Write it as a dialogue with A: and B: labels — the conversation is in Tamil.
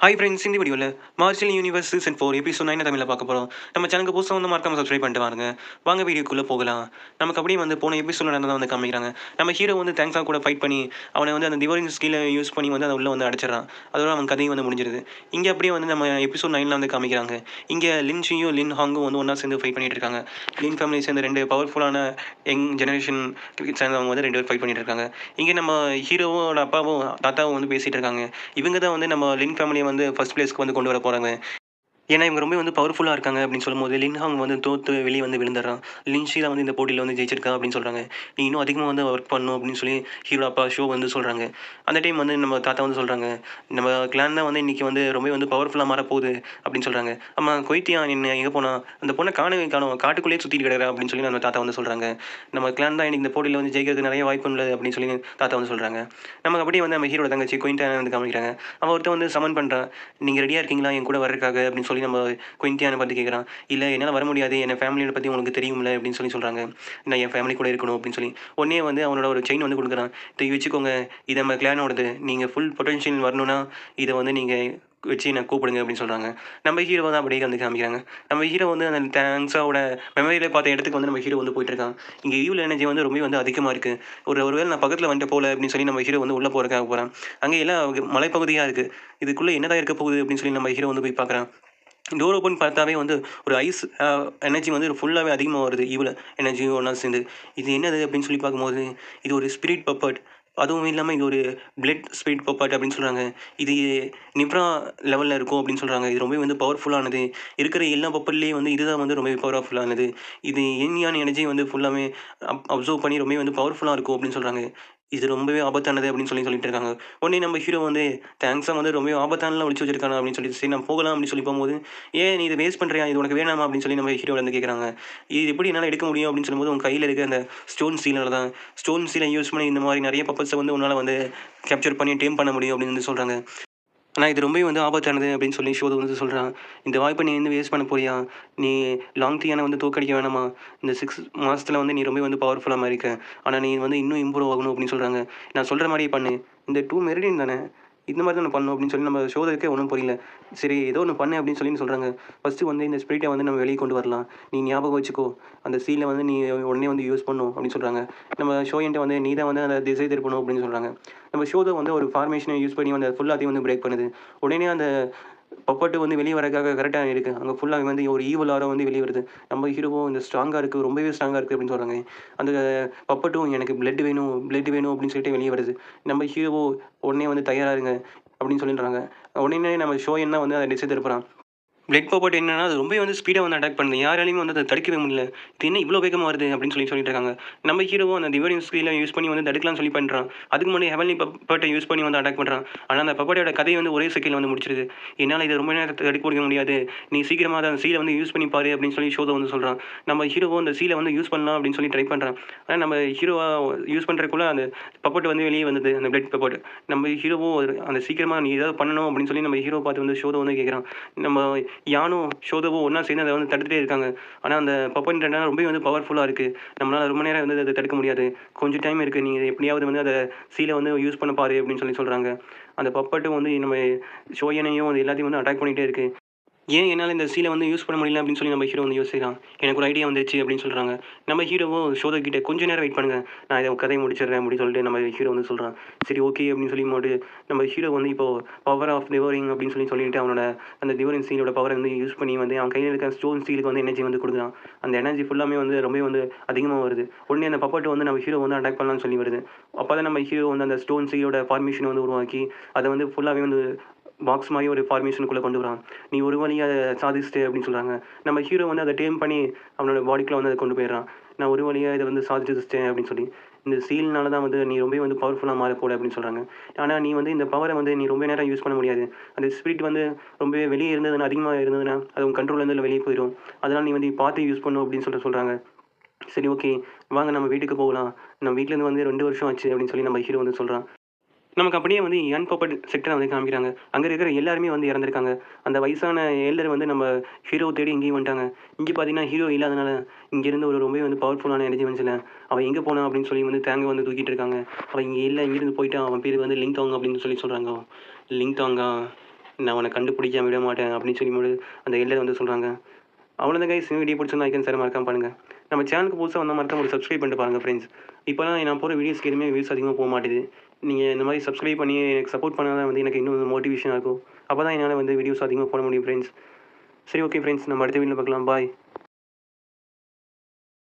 A: ஹாய் ஃப்ரெண்ட்ஸ், இந்த வீடியோவில் மார்ஷல் யூனிவர்ஸ் சீசன் 4 எபிசோட் 9 தமிழில் பார்க்க போகிறோம். நம்ம சேனலுக்கு புதுசாக வந்து மறக்காம சப்ஸ்கிரைப் பண்ணிட்டு வாங்க. வாங்க வீடியோக்குள்ளே போகலாம். நமக்கு அப்படியே வந்து போன எபிசோட் நடந்ததை வந்து காமிக்கிறாங்க. நம்ம ஹீரோ வந்து தேங்க்ஸாக கூட ஃபைட் பண்ணி அவனை வந்து அந்த டிவோரிங் ஸ்கில்லை யூஸ் பண்ணி வந்து அதை உள்ள வந்து அடைச்சிடறான். அதோட அவன் கதையும் வந்து முடிஞ்சிருது. இங்கே அப்படியே வந்து நம்ம எபிசோட் 9 வந்து காமிக்கிறாங்க. இங்கே லின் ஷியும் லின் ஹாங்கும் வந்து ஒன்றா சேர்ந்து ஃபைட் பண்ணிட்டு இருக்காங்க. லின் ஃபேமிலி சேர்ந்து ரெண்டு பவர்ஃபுல்லான யங் ஜெனரேஷன் சேர்ந்தவங்க வந்து 2 பேர் ஃபைட் பண்ணிட்டு இருக்காங்க. இங்கே நம்ம ஹீரோவோட அப்பாவும் தாத்தாவும் வந்து பேசிகிட்டு இருக்காங்க. இவங்க தான் வந்து நம்ம லின் ஃபேமிலியை வந்து ஃபர்ஸ்ட் பிளேஸ்க்கு வந்து கொண்டு வர போகிறாங்க. ஏன்னா இவங்க ரொம்ப வந்து பவர்ஃபுல்லாக இருக்காங்க அப்படின்னு சொல்லும்போது லின்ஹாங் வந்து தோற்று வெளியே வந்து விழுந்துடுறான். லின்ஷி தான் வந்து இந்த போட்டியில் வந்து ஜெயிச்சிருக்கா அப்படின்னு சொல்கிறாங்க. நீ இன்னும் அதிகமாக வந்து ஒர்க் பண்ணணும் அப்படின்னு சொல்லி ஹீரோ அப்பா ஷோ வந்து சொல்கிறாங்க. அந்த டைம் வந்து நம்ம தாத்தா வந்து சொல்கிறாங்க, நம்ம கிளான் தான் வந்து இன்றைக்கி வந்து ரொம்ப வந்து பவர்ஃபுல்லாக மாறப்போகுது அப்படின்னு சொல்கிறாங்க. ஆமாம், கொய்த்தியா என்ன எங்கே போனா அந்த பொண்ணை காணும் காட்டுக்குள்ளேயே சுற்றிட்டு கிடக்குறா அப்படின்னு சொல்லி நம்ம தாத்தா வந்து சொல்கிறாங்க. நம்ம கிளான் தான் இன்னைக்கு இந்த போட்டியில் வந்து ஜெயிக்கிறதுக்கு நிறைய வாய்ப்பு இல்லை அப்படின்னு சொல்லி தாத்தா வந்து சொல்கிறாங்க. நமக்கு அப்படியே வந்து நம்ம ஹீரோட தங்கச்சி கொய்த்தியா வந்து காமிக்கிறாங்க. அவன் ஒருத்தன் வந்து சமன் பண்ணுறான். நீங்கள் ரெடியாக இருக்கீங்களா என் கூட வர்றதுக்காக அப்படின்னு சொல்லி நம்ம குயின்டியானை பற்றி கேட்குறான். இல்லை என்னால் வர முடியாது, என் ஃபேமிலியை பற்றி உங்களுக்கு தெரியும்ல அப்படின்னு சொல்லி சொல்கிறாங்க. நான் என் ஃபேமிலி கூட இருக்கணும் அப்படின்னு சொல்லி உடனே வந்து அவனோட ஒரு செயின் வந்து கொடுக்குறான். இதை வச்சுக்கோங்க, இது நம்ம கிளானோடது, நீங்கள் ஃபுல் பொட்டன்ஷியல் வரணும்னா இதை வந்து நீங்கள் வச்சு நான் கூப்பிடுங்க அப்படின்னு சொல்கிறாங்க. நம்ம ஹீரோ தான் அப்படியே வந்து காமிக்கிறாங்க. நம்ம ஹீரோ வந்து அந்த தேங்க்ஸாவோட மெமரியில் பார்த்த இடத்துக்கு வந்து நம்ம ஹீரோ வந்து போயிட்டுருக்கான். இங்கே ஈவில் எனர்ஜி வந்து ரொம்ப வந்து அதிகமாக இருக்குது. ஒருவேளை நான் பக்கத்தில் வந்துட்டு போகல அப்படின்னு சொல்லி நம்ம ஹீரோ வந்து உள்ளே போகிறக்காக போகிறான். அங்கே எல்லாம் மலைப்பகுதியாக இருக்குது. இதுக்குள்ளே என்னதான் இருக்க போகுது அப்படின்னு சொல்லி நம்ம ஹீரோ வந்து போய் பார்க்குறான். டோர் ஓப்பன் பார்த்தாவே வந்து ஒரு ஐஸ் எனர்ஜி வந்து ஃபுல்லாகவே அதிகமாக வருது. ஈவில் எனர்ஜியும் ஒன்றா சேர்ந்து இது என்னது அப்படின்னு சொல்லி பார்க்கும்போது இது ஒரு ஸ்பிரிட் பப்பட். அதுவும் இல்லாமல் இது ஒரு பிளட் ஸ்பிரிட் பப்பட் அப்படின்னு சொல்கிறாங்க. இது நிப்ரா லெவலில் இருக்கும் அப்படின்னு சொல்கிறாங்க. இது ரொம்ப வந்து பவர்ஃபுல்லானது. இருக்கிற எல்லா பப்பட்லேயே வந்து இதுதான் வந்து ரொம்ப பவர்ஃபுல்லானது. இது எண்ணியான எனர்ஜி வந்து ஃபுல்லாமே அப்சர்வ் பண்ணி ரொம்ப வந்து பவர்ஃபுல்லாக இருக்கும் அப்படின்னு சொல்கிறாங்க. இது ரொம்பவே ஆபத்தானது அப்படின்னு சொல்லிட்டு இருக்காங்க. உடனே நம்ம ஹீரோ வந்து தேங்க்ஸாக வந்து ரொம்ப ஆபத்தானலாம் ஒழிச்சு வச்சிருக்காங்க அப்படின்னு சொல்லி சரி நான் போகலாம் அப்படின்னு சொல்லி போகும்போது, ஏன் நீ இதை வேஸ்ட் பண்ணுறியா, இது உனக்கு வேணாமா அப்படின்னு சொல்லி நம்ம ஹீரோ வந்து கேட்குறாங்க. இது எப்படி என்னால் எடுக்க முடியும் அப்படின்னு சொல்லும்போது, உன் கையில் இருக்க அந்த ஸ்டோன் சீலால் தான், ஸ்டோன் சீலை யூஸ் பண்ணி இந்த மாதிரி நிறைய பப்பட்ஸை வந்து உன்னால் வந்து கேப்சர் பண்ணி டேம் பண்ண முடியும் அப்படின்னு வந்து சொல்கிறாங்க. ஆனால் இது ரொம்பவே வந்து ஆபத்தானது அப்படின்னு சொல்லி ஷோதை வந்து சொல்கிறான். இந்த வாய்ப்பை நீ வந்து வேஸ்ட் பண்ண போறியா, நீ லாங் தீயான வந்து தோக்கடிக்க வேணாமா, இந்த 6 மாதத்தில் வந்து நீ ரொம்ப வந்து பவர்ஃபுல்லாக மாறிக்க, ஆனால் நீ வந்து இன்னும் இம்ப்ரூவ் ஆகணும் அப்படின்னு சொல்கிறாங்க. நான் சொல்கிற மாதிரியே பண்ணு, இந்த 2 மெரிடியன் தானே, இந்த மாதிரி தான் பண்ணணும் அப்படின்னு சொல்லி நம்ம ஷோதருக்கே ஒன்றும் புரியல. சரி ஏதோ ஒன்று பண்ணு அப்படின்னு சொல்லி சொல்கிறாங்க. ஃபஸ்ட்டு வந்து இந்த ஸ்பிரிட்டை வந்து நம்ம வெளியே கொண்டு வரலாம், நீ ஞாபகம் வச்சுக்கோ, அந்த சீலை வந்து நீ உடனே வந்து யூஸ் பண்ணணும் அப்படின்னு சொல்கிறாங்க. நம்ம ஷோயன்ட்ட வந்து நீ தான் வந்து அந்த திசை திருப்பணும் அப்படின்னு சொல்கிறாங்க. நம்ம ஷோதை வந்து ஒரு ஃபார்மேஷனை யூஸ் பண்ணி அந்த ஃபுல்லாத்தையும் வந்து பிரேக் பண்ணுது. உடனே அந்த பப்பட்டு வந்து வெளியே வரக்காக கரெக்டாக இருக்கு. அங்கே ஃபுல்லாக வந்து ஒரு ஈவில் ஆரா வந்து வெளியே வருது. நம்ம ஹீரோவும் இந்த ஸ்ட்ராங்காக இருக்குது, ரொம்பவே ஸ்ட்ராங்காக இருக்குது அப்படின்னு சொல்கிறாங்க. அந்த பப்பட்டும் எனக்கு பிளட் வேணும், பிளட் வேணும் அப்படின்னு சொல்லிட்டு வெளியே வருது. நம்ம ஹீரோவோ உடனே வந்து தயாரா இருங்க அப்படின்னு சொல்லிடுறாங்க. உடனே நம்ம ஷோ என்ன வந்து அதை திசை திருப்புறான். பிளட் பாப்பட் என்னன்னா, அது ரொம்பவே வந்து ஸ்பீடா வந்து அட்டாக் பண்ணுது. யாராலயுமே வந்து அத தடுக்கவே முடியல. இது என்ன இவ்ளோ வேகமா வருது அப்படின்னு சொல்லிட்டு இருக்காங்க. நம்ம ஹீரோவும் அந்த டிவைனிங் ஸ்கில்ல யூஸ் பண்ணி வந்து தடுக்கலாம்னு சொல்லி பண்றான். அதுக்கு முன்னாடி ஹெவன்லி பப்பட்ட யூஸ் பண்ணி வந்து அட்டாக் பண்றான். ஆனா அந்த பப்பட்டோட கதை வந்து ஒரே செகண்ட்ல வந்து முடிச்சிருது. என்னால இத ரொம்ப நேரம் தடுக்க முடிய முடியாது. நீ சீக்கிரமா அந்த சீல வந்து யூஸ் பண்ணி பாரு அப்படின்னு சொல்லி ஷோத வந்து சொல்றான். நம்ம ஹீரோவும் அந்த சீல வந்து யூஸ் பண்ணலாம் அப்படின்னு சொல்லி ட்ரை பண்றான். ஆனா நம்ம ஹீரோவா யூஸ் பண்றதுக்குள்ள அந்த பப்பட் வந்து வெளியே வந்தது. அந்த பிளட் பப்பட். நம்ம ஹீரோவும் அந்த சீக்கிரமா நீ ஏதாவது பண்ணணும் அப்படின்னு சொல்லி நம்ம ஹீரோ பார்த்து வந்து ஷோத வந்து கேட்குறான். நம்ம யானும், ஷோதோவும் ஒண்ணா சேர்ந்து அத வந்து தடுத்துட்டே இருக்காங்க. ஆனா, அந்த பப்பன்ட்டனா ரொம்பவே வந்து பவர்ஃபுல்லா இருக்கு. நம்மளால ரொம்ப நேரம் வந்து அத தடுக்க முடியாது. கொஞ்சம் டைம் இருக்கு. நீ எப்படியாவது வந்து அத சீல வந்து யூஸ் பண்ண பாரு அப்படின்னு சொல்றாங்க. அந்த பப்பட்டும் வந்து நம்ம ஷோயனையும் அது எல்லாத்தையும் வந்து அட்டாக் பண்ணிட்டே இருக்கு. ஏன் என்னால இந்த சீல வந்து யூஸ் பண்ண முடியல அப்படின்னு சொல்லி நம்ம ஹீரோ வந்து யோசிக்கிறான். எனக்கு ஒரு ஐடியா வந்துருச்சு அப்படின்னு சொல்றாங்க. நம்ம ஹீரோவும் ஷோதோ கிட்ட கொஞ்ச நேரம் வெயிட் பண்ணுங்க. நான் இத கதைய முடிச்சிடுறேன் அப்படின்னு சொல்லிட்டு நம்ம ஹீரோ வந்து சொல்றான். சரி ஓகே அப்படின்னு சொல்லி போட்டு நம்ம ஹீரோ வந்து இப்போ பவர் ஆஃப் டிவோரிங் அப்படின்னு சொல்லிட்டு அவனோட அந்த டிவோரிங் சீலோட பவரை வந்து யூஸ் பண்ணி வந்து அவன் கையில இருக்க ஸ்டோன் சீலுக்கு வந்து எனர்ஜி வந்து குடுக்குறான். அந்த எனர்ஜி ஃபுல்லாமே வந்து ரொம்பவே வந்து அதிகமா வருது. உடனே அந்த பப்பட் வந்து நம்ம ஹீரோ வந்து அட்டாக் பண்ணலாம்னு சொல்லி வருது. அப்பதான் நம்ம ஹீரோ வந்து அந்த ஸ்டோன் சீலோட ஃபார்மேஷன் வந்து உருவாக்கி அத வந்து ஃபுல்லாவே வந்து பாக்ஸ் மாரி ஒரு ஃபார்மேஷனுக்குள்ள கொண்டு வரான். நீ ஒரு வழியா அத சாதிச்சிட்ட அப்படின்னு சொல்றாங்க. நம்ம ஹீரோ வந்து அத டேம் பண்ணி அவனோட பாடிக்குள்ள வந்து அத கொண்டு போயிடுறான். நான் ஒரு வழியா இத வந்து சாதிச்சிட்டேன் அப்படின்னு சொல்லி. இந்த சீல்னால தான் வந்து நீ ரொம்பவே வந்து பவர்ஃபுல்லா மாறப்போற அப்படின்னு சொல்றாங்க. ஆனா நீ வந்து இந்த பவர வந்து நீ ரொம்ப நேரம் யூஸ் பண்ண முடியாது. அந்த ஸ்பிரிட் வந்து ரொம்பவே வெளிய இருந்ததுன்னா அதிகமா இருந்ததுன்னா, அது உன் கண்ட்ரோல்லேருந்து வெளிய போயிரும். அதனால நீ வந்து பார்த்து யூஸ் பண்ணணும் அப்படின்னு சொல்றாங்க. சரி ஓகே. வாங்க நம்ம வீட்டுக்கு போகலாம். நம்ம வீட்லேருந்து வந்து 2 வருஷம் ஆச்சு அப்படின்னு சொல்லி நம்ம ஹீரோ வந்து சொல்றான். நமக்கு அப்படியே வந்து அன்பாப்பட் செக்டர வந்து காமிக்கிறாங்க. அங்க இருக்கிற எல்லாருமே வந்து இறந்திருக்காங்க. அந்த வயசான எல்டர் வந்து நம்ம ஹீரோவ தேடி இங்கேயும் வந்துட்டாங்க. இங்க பார்த்தீங்கன்னா, ஹீரோ இல்லாதனால இங்கேருந்து ஒரு ரொம்பவே வந்து பவர்ஃபுல்லான எனர்ஜி வந்துச்சுல்ல, அவன் எங்க போனான் அப்படின்னு சொல்லி வந்து தேங்க வந்து தூக்கிட்டு இருக்காங்க. அவன் இங்க இல்ல, இங்கிருந்து போயிட்டான். அவன் பேரு வந்து லிங்டாங் அப்படின்னு சொல்றாங்க. லிங்டாங்கா? நான் உன்னை கண்டுபிடிக்காம விட மாட்டேன் அப்படின்னு சொல்லும்போது அந்த எல்டர் வந்து சொல்கிறாங்க. அவ்வளோதான் கைஸ், வீடியோ பிடிச்சிருந்தா லைக் அண்ட் ஷேர் மறக்காம பண்ணுங்கள். நம்ம சேனலுக்கு புதுசாக வந்தால் மறக்காம ஒரு சப்ஸ்கிரைப் பண்ணிட்டு பாருங்கள் ஃப்ரெண்ட்ஸ். இப்போலாம் நான் போகிற வீடியோஸ்க்கு எதுவுமே வியூஸ் அதிகமாக போக மாட்டேது. நீங்கள் இந்த மாதிரி சப்ஸ்கிரைப் பண்ணி எனக்கு சப்போர்ட் பண்ணால் தான் வந்து எனக்கு இன்னும் மோட்டிவேஷனாக இருக்கும். அப்போ தான் என்னால் வந்து வீடியோஸ் அதிகமாக போட முடியும் ஃப்ரெண்ட்ஸ். சரி, ஓகே ஃப்ரெண்ட்ஸ், நம்ம அடுத்த வீடியோவில் பார்க்கலாம். பாய்.